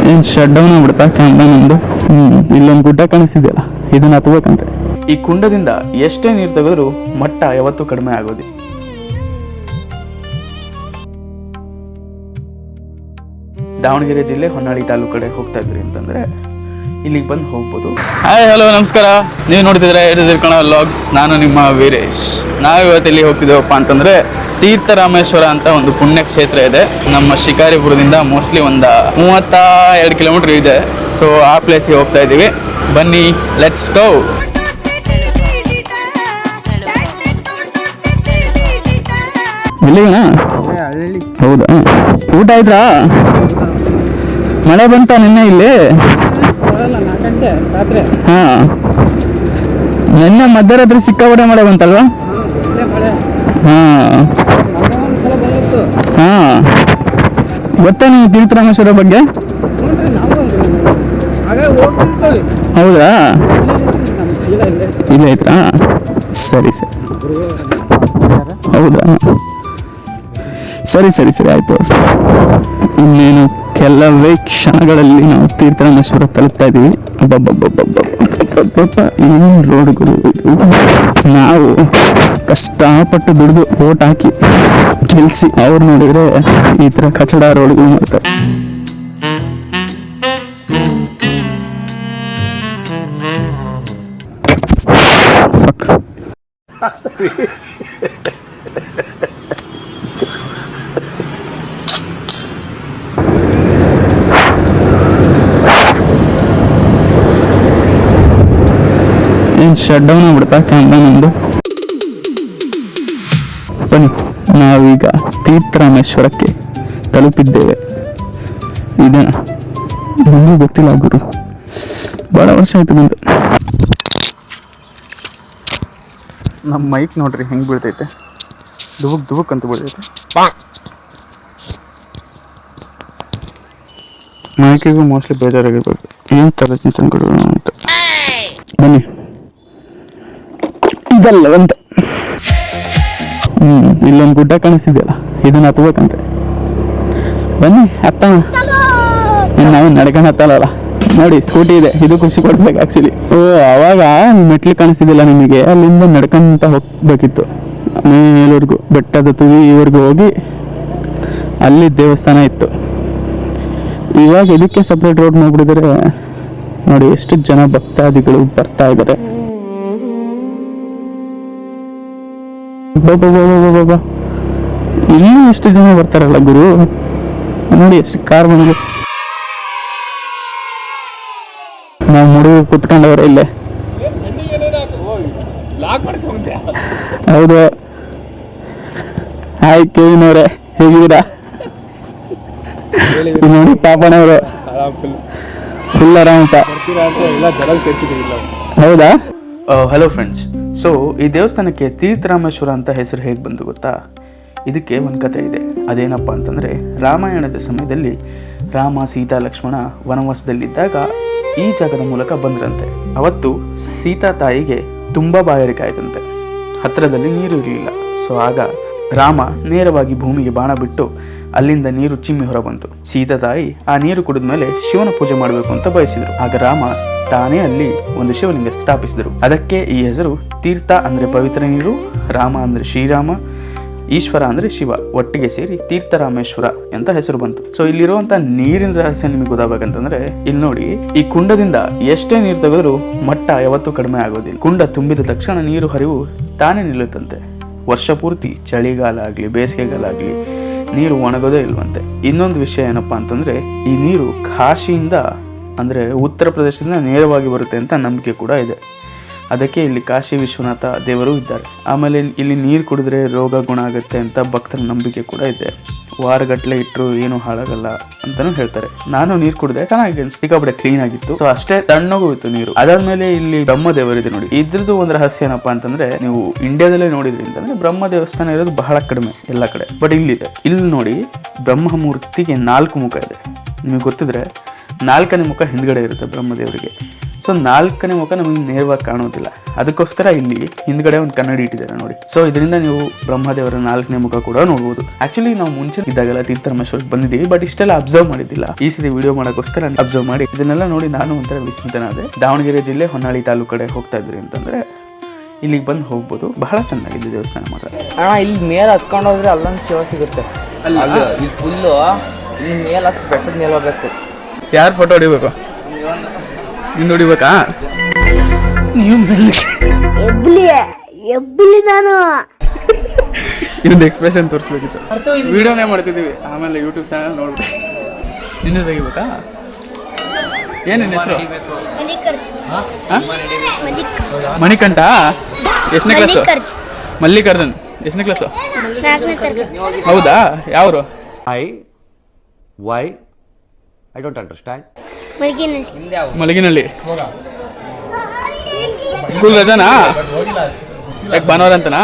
ಏನು shut down ಆಗ್ಬಿಡ್ತಾ camera ನಮ್ಮದು. ಇಲ್ಲೊಂದು ಗುಡ್ಡ ಕಾಣಿಸ್ತಿದೆಯಲ್ಲ, ಇದನ್ನ ಹತ್ಬೇಕಂತೆ. ಈ ಕುಂಡದಿಂದ ಎಷ್ಟೇ ನೀರು ತೆಗೆದ್ರೂ ಮಟ್ಟ ಯಾವತ್ತೂ ಕಡಿಮೆ ಆಗೋದಿಲ್ಲ. ದಾವಣಗೆರೆ ಜಿಲ್ಲೆ ಹೊನ್ನಾಳಿ ತಾಲೂಕು ಕಡೆ ಹೋಗ್ತಾ ಇದ್ರಿ ಅಂತಂದ್ರೆ ಇಲ್ಲಿಗೆ ಬಂದು ಹೋಗ್ಬೋದು. ಹಾಯ್ ಹಲೋ ನಮಸ್ಕಾರ, ನೀವು ನೋಡ್ತಿದ್ರೆ ಕನ್ನಡ ವ್ಲಾಗ್ಸ್. ನಾನು ನಿಮ್ಮ ವೀರೇಶ್. ನಾವು ಇವತ್ತು ಇಲ್ಲಿ ಹೋಗ್ತಿದ್ದೇವಪ್ಪ ಅಂತಂದ್ರೆ ತೀರ್ಥರಾಮೇಶ್ವರ ಅಂತ ಒಂದು ಪುಣ್ಯಕ್ಷೇತ್ರ ಇದೆ ನಮ್ಮ ಶಿಕಾರಿಪುರದಿಂದ. ಮೋಸ್ಟ್ಲಿ ಒಂದು 32 ಕಿಲೋಮೀಟರ್ ಇದೆ. ಸೊ ಆ ಪ್ಲೇಸ್ಗೆ ಹೋಗ್ತಾ ಇದ್ದೀವಿ, ಬನ್ನಿ ಲೆಟ್ಸ್ ಗೋ. ಎಲ್ಲಿಗಣ? ಹೌದಾ, ಊಟ ಆಯ್ತಾ? ಮಳೆ ಬಂತ ನಿನ್ನೆ ಇಲ್ಲಿ? ಹಾ, ನಿನ್ನೆ ಮಧ್ಯರಾತ್ರಿ ಸಿಕ್ಕಾಪಟ್ಟೆ ಮಳೆ ಬಂತಲ್ವಾ? ಹಾ ಹಾ, ಗೊತ್ತಾ ನೀವು ತೀರ್ಥರಾಮೇಶ್ವರ ಬಗ್ಗೆ? ಹೌದಾ, ಇಲ್ಲ ಐತ್ರಾ? ಸರಿ ಸರಿ, ಹೌದಾ, ಸರಿ ಸರಿ ಸರಿ ಆಯ್ತು. ಇನ್ನೇನು ಕೆಲವೇ ಕ್ಷಣಗಳಲ್ಲಿ ನಾವು ತೀರ್ಥರಾಮೇಶ್ವರ ತಲುಪ್ತಾ ಇದೀವಿ. ಏನು ರೋಡ್ಗಳು ಇದು! ನಾವು ಕಷ್ಟಪಟ್ಟು ದುಡಿದು ಓಟ್ ಹಾಕಿ ಗೆಲ್ಸಿ ಅವ್ರು ನೋಡಿದ್ರೆ ಈ ತರ ಕಚಡ ರೋಡ್ಗಳು ಮಾಡ್ತಾರೆ. ಏನು ಶಟ್ ಡೌನ್ ಆಗ್ಬಿಡ್ತಾ ಕ್ಯಾಮ್ರಾ ನಮ್ಮದು. ಬನ್ನಿ, ನಾವೀಗ ತೀರ್ಥರಾಮೇಶ್ವರಕ್ಕೆ ತಲುಪಿದ್ದೇವೆ. ಇದೆ ನಿಮಗೂ ಗೊತ್ತಿಲ್ಲ ಗುರು, ಭಾಳ ವರ್ಷ ಆಯ್ತು ಬಂದು. ನಮ್ಮ ಮೈಕ್ ನೋಡ್ರಿ ಹೆಂಗೆ ಬೀಳ್ತೈತೆ, ದುಬುಕ್ ದುಬುಕ್ ಅಂತ ಬೀಳ್ತೈತೆ. ಮೈಕಿಗೂ ಮೋಸ್ಟ್ಲಿ ಬೇಜಾರಾಗಿರ್ಬೇಕು, ಏನು ಥರ ಚಿಂತನೆಗಳು ಅಂತ. ಬನ್ನಿ, ಇದಲ್ಲವಂತೆ. ಇಲ್ಲೊಂದು ಗುಡ್ಡ ಕಾಣಿಸ್ತಿದೆಯಲ್ಲ, ಇದನ್ನ ಹತ್ಬೇಕಂತೆ. ಬನ್ನಿ ಹತ್ತಣ. ನಾವು ನಡ್ಕೊಂಡು ಹತ್ತಲ್ಲ ನೋಡಿ, ಸ್ಕೂಟಿ ಇದೆ, ಇದು ಖುಷಿ ಪಡ್ಬೇಕು ಆ್ಯಕ್ಚುಲಿ. ಅವಾಗ ಮೆಟ್ಲು ಕಾಣಿಸ್ತಿದ್ದಿಲ್ಲ ನಿಮಗೆ, ಅಲ್ಲಿಂದ ನಡ್ಕೊಂತ ಹೋಗ್ಬೇಕಿತ್ತು ಮೇಲವರೆಗೂ, ಬೆಟ್ಟದ ತುದಿವರೆಗೂ ಹೋಗಿ ಅಲ್ಲಿ ದೇವಸ್ಥಾನ ಇತ್ತು. ಇವಾಗ ಇದಕ್ಕೆ ಸಪ್ರೇಟ್ ರೋಡ್ ಮಾಡ್ಬಿಟ್ಟಿದ್ರೆ ನೋಡಿ ಎಷ್ಟು ಜನ ಭಕ್ತಾದಿಗಳು ಬರ್ತಾ ಇದ್ದಾರೆ. ಇಲ್ಲೂ ಎಷ್ಟು ಜನ ಬರ್ತಾರಲ್ಲ ಗುರು, ನೋಡಿ ಎಷ್ಟು ಕಾರ್ ಬಂದಿದೆ. ನಾವು ಮುಡುಗು ಕುತ್ಕೊಂಡವ್ರೆ ಇಲ್ಲೇ. ಹೌದು, ಹಾಯ್ ಕೇವಿನ್ ಅವರೇ, ಹೇಗಿದ್ದೀರಾ? ನೋಡಿ ಪಾಪನವರು ಫುಲ್ ಆರಾಮಪ್ಪ. ಹೌದಾ? Hello friends. ಸೊ ಈ ದೇವಸ್ಥಾನಕ್ಕೆ ತೀರ್ಥರಾಮೇಶ್ವರ ಅಂತ ಹೆಸರು ಹೇಗೆ ಬಂತು ಗೊತ್ತಾ? ಇದಕ್ಕೆ ಒಂದು ಕತೆ ಇದೆ. ಅದೇನಪ್ಪ ಅಂತಂದರೆ, ರಾಮಾಯಣದ ಸಮಯದಲ್ಲಿ ರಾಮ, ಸೀತಾ, ಲಕ್ಷ್ಮಣ ವನವಾಸದಲ್ಲಿದ್ದಾಗ ಈ ಜಾಗದ ಮೂಲಕ ಬಂದ್ರಂತೆ. ಅವತ್ತು ಸೀತಾ ತಾಯಿಗೆ ತುಂಬ ಬಾಯಾರಿಕೆ ಆಯ್ತಂತೆ, ಹತ್ತಿರದಲ್ಲಿ ನೀರು ಇರಲಿಲ್ಲ. ಸೊ ಆಗ ರಾಮ ನೇರವಾಗಿ ಭೂಮಿಗೆ ಬಾಣ ಬಿಟ್ಟು ಅಲ್ಲಿಂದ ನೀರು ಚಿಮ್ಮಿ ಹೊರ ಬಂತು. ಸೀತಾ ತಾಯಿ ಆ ನೀರು ಕುಡಿದ ಮೇಲೆ ಶಿವನ ಪೂಜೆ ಮಾಡಬೇಕು ಅಂತ ಬಯಸಿದರು. ಆಗ ರಾಮ ತಾನೇ ಅಲ್ಲಿ ಒಂದು ಶಿವಲಿಂಗ ಸ್ಥಾಪಿಸಿದರು. ಅದಕ್ಕೆ ಈ ಹೆಸರು. ತೀರ್ಥ ಅಂದರೆ ಪವಿತ್ರ ನೀರು, ರಾಮ ಅಂದರೆ ಶ್ರೀರಾಮ, ಈಶ್ವರ ಅಂದರೆ ಶಿವ, ಒಟ್ಟಿಗೆ ಸೇರಿ ತೀರ್ಥರಾಮೇಶ್ವರ ಅಂತ ಹೆಸರು ಬಂತು. ಸೊ ಇಲ್ಲಿರುವಂಥ ನೀರಿನ ರಹಸ್ಯ ನಿಮಗೆ ಗೊತ್ತಾಗಬೇಕಂತಂದ್ರೆ ಇಲ್ಲಿ ನೋಡಿ, ಈ ಕುಂಡದಿಂದ ಎಷ್ಟೇ ನೀರು ತೆಗೆದ್ರೂ ಮಟ್ಟ ಯಾವತ್ತೂ ಕಡಿಮೆ ಆಗೋದಿಲ್ಲ. ಕುಂಡ ತುಂಬಿದ ತಕ್ಷಣ ನೀರು ಹರಿವು ತಾನೇ ನಿಲ್ಲುತ್ತಂತೆ. ವರ್ಷ ಪೂರ್ತಿ ಚಳಿಗಾಲ ಆಗಲಿ ಬೇಸಿಗೆಗಾಲ ಆಗಲಿ ನೀರು ಒಣಗೋದೇ ಇಲ್ವಂತೆ. ಇನ್ನೊಂದು ವಿಷಯ ಏನಪ್ಪಾ ಅಂತಂದ್ರೆ, ಈ ನೀರು ಕಾಶಿಯಿಂದ ಅಂದರೆ ಉತ್ತರ ಪ್ರದೇಶದಿಂದ ನೇರವಾಗಿ ಬರುತ್ತೆ ಅಂತ ನಂಬಿಕೆ ಕೂಡ ಇದೆ. ಅದಕ್ಕೆ ಇಲ್ಲಿ ಕಾಶಿ ವಿಶ್ವನಾಥ ದೇವರು ಇದ್ದಾರೆ. ಆಮೇಲೆ ಇಲ್ಲಿ ನೀರು ಕುಡಿದ್ರೆ ರೋಗ ಗುಣ ಆಗುತ್ತೆ ಅಂತ ಭಕ್ತರ ನಂಬಿಕೆ ಕೂಡ ಇದೆ. ವಾರಗಟ್ಟಲೆ ಇಟ್ಟರು ಏನು ಹಾಳಾಗಲ್ಲ ಅಂತಾನೂ ಹೇಳ್ತಾರೆ. ನಾನು ನೀರು ಕುಡಿದೆ, ಚೆನ್ನಾಗಿ ಸಿಕ್ಕಾಪಟ್ಟೆ ಕ್ಲೀನ್ ಆಗಿತ್ತು. ಸೊ ಅಷ್ಟೇ ತಣ್ಣಗೂ ಇತ್ತು ನೀರು. ಅದಾದ್ಮೇಲೆ ಇಲ್ಲಿ ಬ್ರಹ್ಮ ದೇವರಿದೆ ನೋಡಿ. ಇದ್ರದ್ದು ಒಂದು ರಹಸ್ಯ ಏನಪ್ಪಾ ಅಂತಂದ್ರೆ, ನೀವು ಇಂಡಿಯಾದಲ್ಲೇ ನೋಡಿದ್ರಿ ಅಂತಂದ್ರೆ ಬ್ರಹ್ಮ ದೇವಸ್ಥಾನ ಇರೋದು ಬಹಳ ಕಡಿಮೆ ಎಲ್ಲ ಕಡೆ, ಬಟ್ ಇಲ್ಲಿದೆ. ಇಲ್ಲಿ ನೋಡಿ, ಬ್ರಹ್ಮಮೂರ್ತಿಗೆ 4 ಮುಖ ಇದೆ. ನಿಮಗೆ ಗೊತ್ತಿದ್ರೆ 4ನೇ ಮುಖ ಹಿಂದ್ಗಡೆ ಇರುತ್ತೆ ಬ್ರಹ್ಮದೇವರಿಗೆ. ಸೊ ಸೊ 4ನೇ ಮುಖ ನಮಗೆ ನೇರವಾಗಿ ಕಾಣೋದಿಲ್ಲ. ಅದಕ್ಕೋಸ್ಕರ ಇಲ್ಲಿ ಹಿಂದ್ಗಡೆ ಒಂದು ಕನ್ನಡಿ ಇಟ್ಟಿದ್ದಾರೆ ನೋಡಿ. ಸೊ ಇದರಿಂದ ನೀವು ಬ್ರಹ್ಮದೇವರ 4ನೇ ಮುಖ ಕೂಡ ನೋಡ್ಬೋದು. ಆಕ್ಚುಲಿ ನಾವು ಮುಂಚೆ ಇದ್ದಾಗೆಲ್ಲ ತೀರ್ಥರಾಮೇಶ್ವರಕ್ಕೆ ಬಂದಿದ್ದೀವಿ, ಬಟ್ ಇಷ್ಟೆಲ್ಲ ಅಬ್ಸರ್ವ್ ಮಾಡಿದ್ದಿಲ್ಲ. ಈ ಸತಿ ವಿಡಿಯೋ ಮಾಡೋಕ್ಕೋಸ್ಕರ ಅಬ್ಸರ್ವ್ ಮಾಡಿ ಇದನ್ನೆಲ್ಲ ನೋಡಿ ನಾನು ಒಂಥರ ವಿಸ್ಮಿತನಾದೆ. ದಾವಣಗೆರೆ ಜಿಲ್ಲೆ ಹೊನ್ನಾಳಿ ತಾಲೂಕು ಕಡೆ ಹೋಗ್ತಾ ಇದ್ರಿ ಅಂತಂದ್ರೆ ಇಲ್ಲಿಗೆ ಬಂದು ಹೋಗ್ಬೋದು. ಬಹಳ ಚೆನ್ನಾಗಿದೆ ದೇವಸ್ಥಾನ ಮಾತ್ರ. ಅಣ್ಣ ಇಲ್ಲಿ ಮೇಲೆ ಹತ್ಕೊಂಡು ಹೋದ್ರೆ ಅಲ್ಲೊಂದು ಶಿವ ಸಿಗುತ್ತೆ. ಇಲ್ಲಿ ಫುಲ್ಲು ಇಲ್ಲಿ ಮೇಲೆ ಹತ್ತು ಬೆಟ್ಟದ ಮೇಲೆ ಹೋಗ್ಬೇಕು. ಯಾರು ಫೋಟೋ ಹೊಡಿಬೇಕು? ನಿಂದು ಹೊಡಿಬೇಕಾ? ನೀವು ನಾನು ಇನ್ನೊಂದು ಎಕ್ಸ್ಪ್ರೆಷನ್ ತೋರಿಸ್ಬೇಕಿತ್ತು. ವಿಡಿಯೋನೇ ಮಾಡ್ತಿದ್ದೀವಿ, ಆಮೇಲೆ ಯೂಟ್ಯೂಬ್ ಚಾನಲ್ ನೋಡ್ಬೇಕು. ನಿನ್ನೆ ತೆಗಿಬೇಕಾ? ಏನೇನು ಹೆಸರು? ಮಣಿಕಂಠ. ಎಷ್ಟನೇ ಕ್ಲಾಸು? ಮಲ್ಲಿಕಾರ್ಜುನ್. ಎಷ್ಟನೇ ಕ್ಲಾಸು? ಹೌದಾ? ಯಾವರು? Why? I don't understand. Malaginahalli. School ರಜಾನಾ? ಯಾಕೆ ಭಾನುವಾರ ಅಂತನಾ?